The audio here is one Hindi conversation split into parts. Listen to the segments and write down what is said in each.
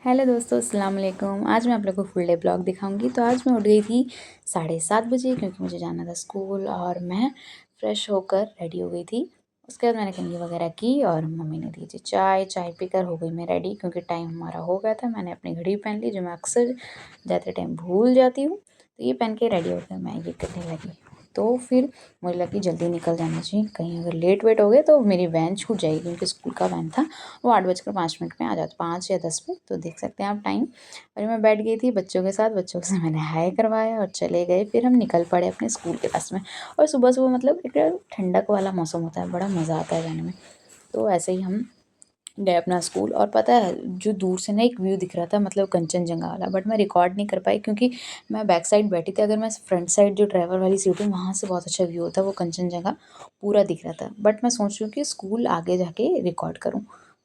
हेलो दोस्तों, अस्सलाम वालेकुम। आज मैं आप लोगों को फुल डे ब्लॉग दिखाऊंगी। तो आज मैं उठ गई थी 7:30 बजे क्योंकि मुझे जाना था स्कूल और मैं फ़्रेश होकर रेडी हो गई थी। उसके बाद मैंने कंघी वगैरह की और मम्मी ने दी थी चाय। चाय पीकर हो गई मैं रेडी क्योंकि टाइम हमारा हो गया था। मैंने अपनी घड़ी पहन ली जो मैं अक्सर जाते टाइम भूल जाती हूँ। तो ये पहन के रेडी होकर मैं ये करने लगी। तो फिर मुझे लगा कि जल्दी निकल जाना चाहिए, कहीं अगर लेट वेट हो गए तो मेरी वैन छूट जाएगी क्योंकि स्कूल का वैन था। वो 8:05 में आ जाता, 5 या 10 पे। तो देख सकते हैं आप टाइम। और मैं बैठ गई थी बच्चों के साथ, बच्चों से मैंने हाय करवाया और चले गए। फिर हम निकल पड़े अपने स्कूल के पास में। और सुबह सुबह मतलब एक ठंडक वाला मौसम होता है, बड़ा मज़ा आता है जाने में। तो ऐसे ही हम गए अपना स्कूल। और पता है जो दूर से ना एक व्यू दिख रहा था, मतलब कंचनजंगा वाला, बट मैं रिकॉर्ड नहीं कर पाई क्योंकि मैं बैक साइड बैठी थी। अगर मैं फ्रंट साइड जो ड्राइवर वाली सीट हूँ वहाँ से बहुत अच्छा व्यू होता है, वो कंचनजंगा पूरा दिख रहा था। बट मैं सोच रही हूँ कि स्कूल आगे जाके रिकॉर्ड करूँ।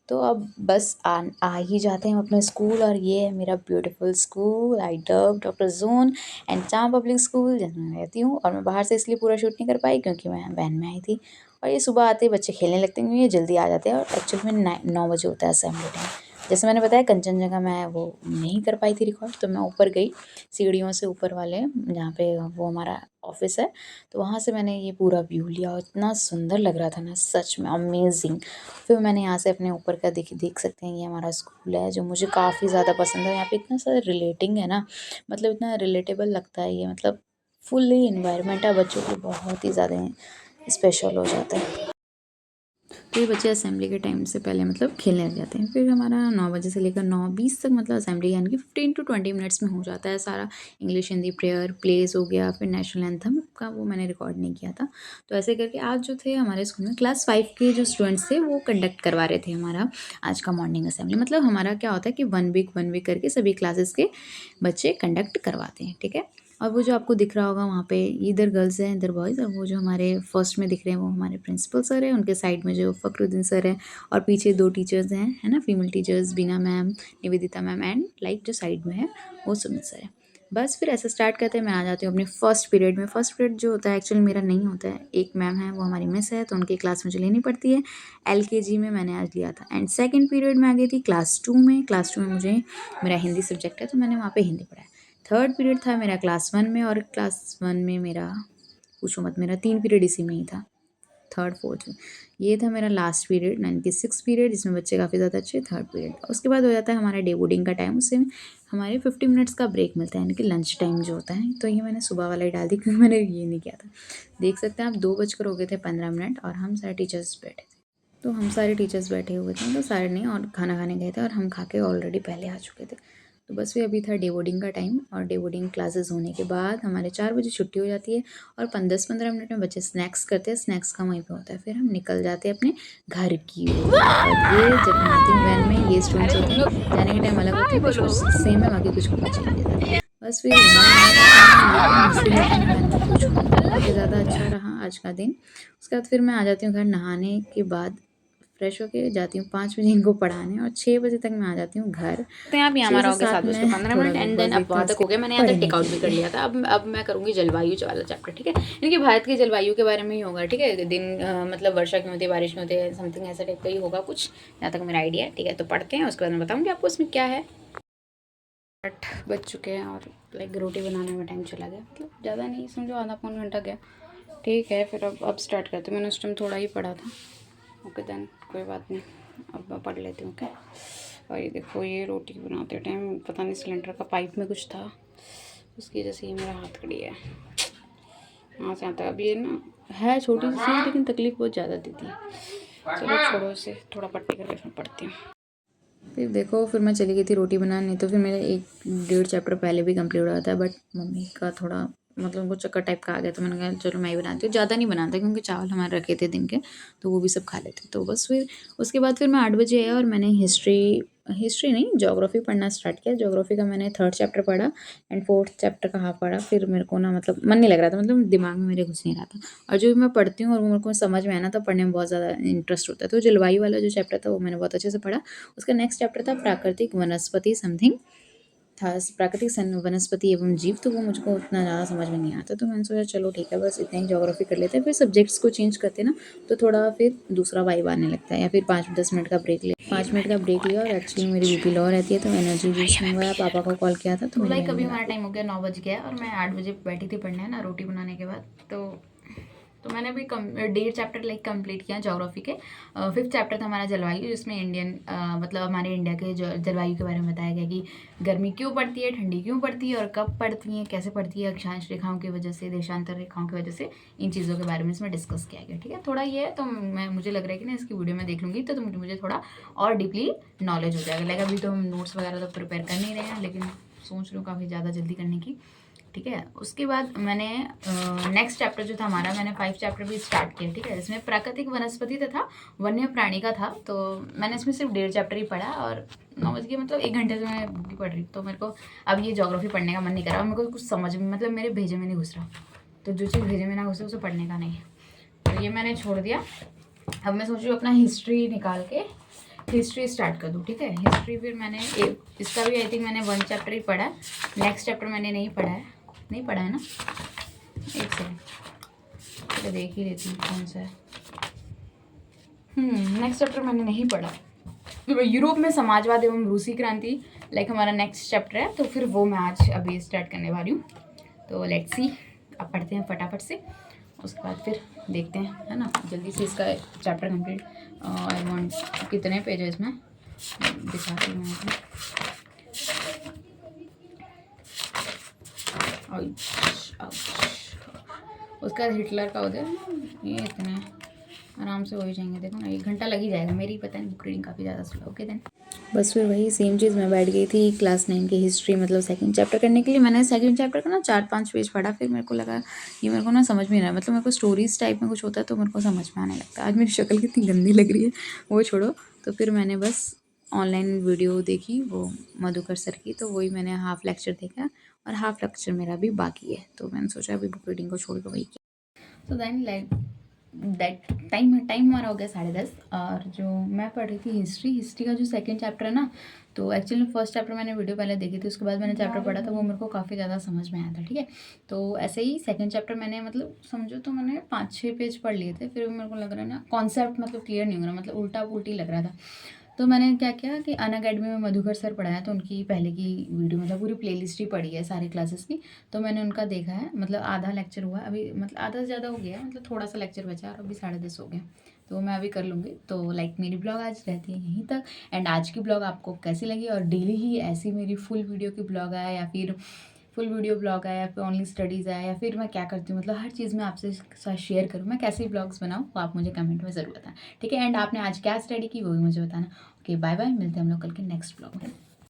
तो अब बस आ ही जाते हैं हम अपने स्कूल। और ये है मेरा beautiful school, I dub doctor zone and चाम पब्लिक स्कूल, जिसमें मैं रहती हूँ। और मैं बाहर से इसलिए पूरा शूट नहीं कर पाई क्योंकि मैं वैन में आई थी। और ये सुबह आते ही बच्चे खेलने लगते हैं क्योंकि ये जल्दी आ जाते हैं। और एक्चुअल में 9 बजे होता है असेंबली टाइम। जैसे मैंने बताया कंचनजंगा मैं वो नहीं कर पाई थी रिकॉर्ड, तो मैं ऊपर गई सीढ़ियों से, ऊपर वाले जहाँ पे वो हमारा ऑफिस है। तो वहाँ से मैंने ये पूरा व्यू लिया और इतना सुंदर लग रहा था ना, सच में अमेजिंग। फिर मैंने यहाँ से अपने ऊपर का देख सकते हैं, ये हमारा स्कूल है जो मुझे काफ़ी ज़्यादा पसंद है। यहाँ पे इतना सारा रिलेटिंग है ना, मतलब इतना रिलेटेबल लगता है ये, मतलब फुल्ली इन्वायरमेंट है बच्चों को बहुत ही ज़्यादा स्पेशल हो जाता है। तो ये बच्चे असेंबली के टाइम से पहले मतलब खेलने लग जाते हैं। फिर हमारा 9 बजे से लेकर 9:20 तक मतलब असेंबली, यानी कि 15 to 20 मिनट्स में हो जाता है सारा। इंग्लिश, हिंदी, प्रेयर, प्लेस हो गया, फिर नेशनल एंथम का वो मैंने रिकॉर्ड नहीं किया था। तो ऐसे करके आज जो थे हमारे स्कूल में क्लास 5 के जो स्टूडेंट्स थे वो कंडक्ट करवा रहे थे हमारा आज का मॉर्निंग असेंबली। मतलब हमारा क्या होता है कि 1 वीक करके सभी क्लासेस के बच्चे कंडक्ट करवाते हैं, ठीक है। और वो जो आपको दिख रहा होगा वहाँ पे, इधर गर्ल्स हैं इधर बॉयज़। और वो जो हमारे फर्स्ट में दिख रहे हैं वो हमारे प्रिंसिपल सर हैं, उनके साइड में जो फ़खरुद्दीन सर हैं। और पीछे 2 टीचर्स हैं, है ना, female teachers, Bina ma'am, Nivedita ma'am and like जो साइड में है वो सुमित सर है। बस फिर ऐसे स्टार्ट करते हैं। मैं आ जाती हूँ अपने फर्स्ट पीरियड में। फर्स्ट पीरियड जो होता है एक्चुअली मेरा नहीं होता है, एक मैम है वो हमारी मिस है तो उनकी क्लास मुझे लेनी पड़ती है। LKG में मैंने आज लिया था। एंड सेकेंड पीरियड में आ गई थी क्लास 2 में। क्लास 2 में मुझे मेरा हिंदी सब्जेक्ट है तो मैंने वहाँ पे हिंदी पढ़ाया। थर्ड पीरियड था मेरा क्लास 1 में। और क्लास 1 में मेरा पूछो मत, मेरा 3 पीरियड इसी में ही था, थर्ड फोर्थ में। ये था मेरा लास्ट पीरियड, यानी कि 6 पीरियड, जिसमें बच्चे काफ़ी ज़्यादा अच्छे। थर्ड पीरियड उसके बाद हो जाता है हमारा डे बोर्डिंग का टाइम। उससे हमारे 50 मिनट्स का ब्रेक मिलता है, यानी कि लंच टाइम जो होता है। तो ये मैंने सुबह वाला ही डाल दी क्योंकि मैंने ये नहीं किया था। देख सकते हैं आप, 2 बजकर हो गए थे 15 मिनट और हम सारे टीचर्स बैठे थे। तो हम सारे टीचर्स बैठे हुए थे, तो सारे नहीं, और खाना खाने गए थे और हम खा के ऑलरेडी पहले आ चुके थे। तो बस फिर अभी था डे बोर्डिंग का टाइम। और डे बोर्डिंग क्लासेस होने के बाद हमारे 4 बजे छुट्टी हो जाती है। और 10-15 मिनट में बच्चे स्नैक्स करते हैं, स्नैक्स का वहीं पे होता है। फिर हम निकल जाते हैं अपने घर की ओर। और ये जब मैं आती हूँ वैन में, ये स्टूडेंट्स होते हैं, जाने के टाइम अलग होते हैं, कुछ कुछ सेम है, बाकी कुछ कुछ चेंजेस है। बस फिर घर आ जाते हैं। ये तो मस्ती करते हैं वैन में, पूछो मत, बहुत ही ज़्यादा अच्छा रहा आज का दिन। उसके बाद फिर मैं आ जाती हूँ घर। नहाने के बाद फ्रेश होके जाती हूँ 5 बजे इनको पढ़ाने, और 6 बजे तक मैं आ जाती हूँ घर। तो यहाँ पे छः हमारा से हो गया सात 7 बज के में 15 मिनट थोड़ा बहुत एंड देन बस अब एक वहाँ क्लास तक के हो गया। मैंने यहाँ तक पढ़ने टेकआउट के भी कर लिए। लिया था। अब मैं करूँगी जलवायु वाला चैप्टर, ठीक है। क्योंकि भारत की जलवायु के बारे में ही होगा, ठीक है। दिन मतलब वर्षा क्यों होती है, बारिश क्यों होती है, समथिंग ऐसा टाइप का ही होगा कुछ, जहाँ तक मेरा आइडिया है, ठीक है। तो पढ़ते हैं, उसके बाद मैं बताऊँगी आपको उसमें क्या है। 8 बज चुके हैं और लाइक रोटी बनाने में टाइम चला गया, मतलब ज़्यादा नहीं, समझो आधा पौन घंटा गया, ठीक है। फिर अब स्टार्ट करते हैं। मैंने उस टाइम थोड़ा ही पढ़ा था, ओके देन कोई बात नहीं, अब मैं पढ़ लेती हूँ, ओके। और ये देखो, ये रोटी बनाते टाइम पता नहीं सिलेंडर का पाइप में कुछ था, उसकी वजह से ये मेरा हाथ कड़ी है, यहाँ से आता है। अब ये ना है छोटी सी चीज़ लेकिन तकलीफ़ बहुत ज़्यादा देती है। चलो छोड़ो इसे, थोड़ा पट्टी करके फिर पढ़ती हूँ। फिर देखो, फिर मैं चली गई थी रोटी बनाने। तो फिर मेरा 1-1.5 चैप्टर पहले भी कंप्लीट हो था, बट मम्मी का थोड़ा मतलब वो चक्कर टाइप का आ गया। तो मैंने कहा चलो मैं ही बनाती हूँ। ज़्यादा नहीं बनाता क्योंकि चावल हमारे रखे थे दिन के, तो वो भी सब खा लेते। तो बस फिर उसके बाद फिर मैं 8 बजे आया और मैंने हिस्ट्री नहीं, ज्योग्राफी पढ़ना स्टार्ट किया। ज्योग्राफी का मैंने 3rd चैप्टर पढ़ा एंड 4th चैप्टर का हाफ पढ़ा। फिर मेरे को ना मतलब मन नहीं लग रहा था, मतलब दिमाग में मेरे घुस नहीं रहा था। और जो भी मैं पढ़ती हूँ और वो मेरे को समझ में आया ना, तो पढ़ने में बहुत ज़्यादा इंटरेस्ट होता है। तो जलवायु वाला जो चैप्टर था वो मैंने बहुत अच्छे से पढ़ा। उसका नेक्स्ट चैप्टर था प्राकृतिक वनस्पति समथिंग, था प्राकृतिक वनस्पति एवं जीव, तो वो मुझको उतना ज़्यादा समझ में नहीं आता, तो मैंने सोचा चलो ठीक है बस इतना ही ज्योग्राफी कर लेते हैं। फिर सब्जेक्ट्स को चेंज करते ना तो थोड़ा फिर दूसरा वाइब आने लगता है, या फिर 5-10 मिनट का ब्रेक लिया, 5 मिनट का ब्रेक लिया। और एक्चुअली मेरी बीपी लो रहती है तो एनर्जी बूस्ट मंगवाया, पापा को कॉल किया था तो तो मेरी लाइक अभी मम्मी हमारा टाइम हो गया 9 बज गया और मैं 8 बजे बैठी थी पढ़ने ना रोटी बनाने के बाद। तो मैंने अभी 1.5 चैप्टर लाइक कंप्लीट किया ज्योग्राफी के। 5th चैप्टर था हमारा जलवायु, जिसमें इंडियन मतलब हमारे इंडिया के जलवायु के बारे में बताया गया कि गर्मी क्यों पड़ती है, ठंडी क्यों पड़ती है और कब पड़ती है, कैसे पड़ती है, अक्षांश रेखाओं की वजह से, देशांतर रेखाओं की वजह से, इन चीज़ों के बारे में इसमें डिस्कस किया गया। ठीक है, थोड़ा ये है तो मुझे लग रहा है कि ना इसकी वीडियो में देख लूँगी तो मुझे थोड़ा और डीपली नॉलेज हो जाएगा। लाइक अभी तो हम नोट्स वगैरह तो प्रिपेयर कर नहीं रहे हैं, लेकिन सोच रही हूँ काफ़ी ज़्यादा जल्दी करने की। ठीक है, उसके बाद मैंने नेक्स्ट चैप्टर जो था हमारा, मैंने 5 चैप्टर भी स्टार्ट किया। ठीक है, इसमें प्राकृतिक वनस्पति तथा वन्य प्राणी का था, तो मैंने इसमें सिर्फ 1.5 चैप्टर ही पढ़ा और 9 बज के मतलब 1 घंटे से मैं बुक ही पढ़ रही। तो मेरे को अब ये ज्योग्राफी पढ़ने का मन नहीं कर रहा, मेरे को कुछ समझ में मतलब मेरे भेजे में नहीं घुस रहा, तो जो चीज़ भेजे में ना घुसे उसे पढ़ने का नहीं है, तो ये मैंने छोड़ दिया। अब मैं सोच रही हूँ अपना हिस्ट्री निकाल के हिस्ट्री स्टार्ट कर दूँ। ठीक है, हिस्ट्री फिर मैंने इसका भी आई थिंक मैंने 1 चैप्टर ही पढ़ा है, नेक्स्ट चैप्टर मैंने नहीं पढ़ा है ना। एक सेकेंड, तो देख ही लेती हूँ कौन सा है। नेक्स्ट चैप्टर मैंने नहीं पढ़ा। तो यूरोप में समाजवाद एवं रूसी क्रांति लाइक हमारा नेक्स्ट चैप्टर है, तो फिर वो मैं आज अभी स्टार्ट करने वाली हूँ। तो लेट्स सी, अब पढ़ते हैं फटाफट से, उसके बाद फिर देखते हैं, है ना, जल्दी से इसका चैप्टर कंप्लीट। आई वांट, कितने पेज है इसमें दिखाती हूँ मैं उसका हिटलर का होता है ये, इतने आराम से हो ही जाएंगे। देखो ना 1 घंटा लग ही जाएगा मेरी, पता नहीं बुक रीडिंग काफ़ी ज़्यादा स्लो। ओके देन बस फिर वही सेम चीज़, मैं बैठ गई थी क्लास 9 की हिस्ट्री मतलब 2nd चैप्टर करने के लिए। मैंने 2nd चैप्टर का ना 4-5 पेज पढ़ा, फिर मेरे को लगा ये मेरे को ना समझ में नहीं रहा, मतलब मेरे को स्टोरीज टाइप में कुछ होता है तो मेरे को समझ में आने लगता है। आज मेरी शक्ल कितनी गंदी लग रही है वो छोड़ो। तो फिर मैंने बस ऑनलाइन वीडियो देखी वो मधुकर सर की, तो वही मैंने हाफ लेक्चर देखा और हाफ लेक्चर मेरा भी बाकी है, तो मैंने सोचा अभी बुक रीडिंग को छोड़ के वही किया। तो देन लाइक दैट टाइम हमारा हो गया 10:30, और जो मैं पढ़ रही थी हिस्ट्री का जो 2nd चैप्टर है ना, तो एक्चुअली 1st चैप्टर मैंने वीडियो पहले देखी थी, उसके बाद मैंने चैप्टर पढ़ा था, वो मेरे को काफ़ी ज़्यादा समझ में आया था। ठीक है, तो ऐसे ही 2nd चैप्टर मैंने मतलब समझो तो मैंने 5-6 पेज पढ़ लिए थे, फिर मेरे को लग रहा है ना कॉन्सेप्ट मतलब क्लियर नहीं हो रहा, मतलब उल्टा पुल्टी लग रहा था। तो मैंने क्या किया कि अनअकैडमी में मधुकर सर पढ़ाया, तो उनकी पहले की वीडियो मतलब पूरी प्लेलिस्ट ही पढ़ी है सारी क्लासेस की, तो मैंने उनका देखा है। मतलब आधा लेक्चर हुआ अभी, मतलब आधा से ज़्यादा हो गया है, मतलब थोड़ा सा लेक्चर बचा और अभी 10:30 हो गया, तो मैं अभी कर लूँगी। तो लाइक मेरी ब्लॉग आज रहती है यहीं तक। एंड आज की ब्लॉग आपको कैसी लगी, और डेली ही ऐसी मेरी फुल वीडियो की ब्लॉग आया या फिर फुल वीडियो ब्लॉग आया या फिर ओनली स्टडीज़ आया, या फिर मैं क्या करती हूँ, मतलब हर चीज़ मैं आपसे साथ शेयर करूँ, मैं कैसे ब्लॉग्स बनाऊँ वो आप मुझे कमेंट में ज़रूर बताना। ठीक है, एंड आपने आज क्या स्टडी की वो भी मुझे बताना। ओके बाय बाय, मिलते हैं हम लोग कल के नेक्स्ट ब्लॉग में।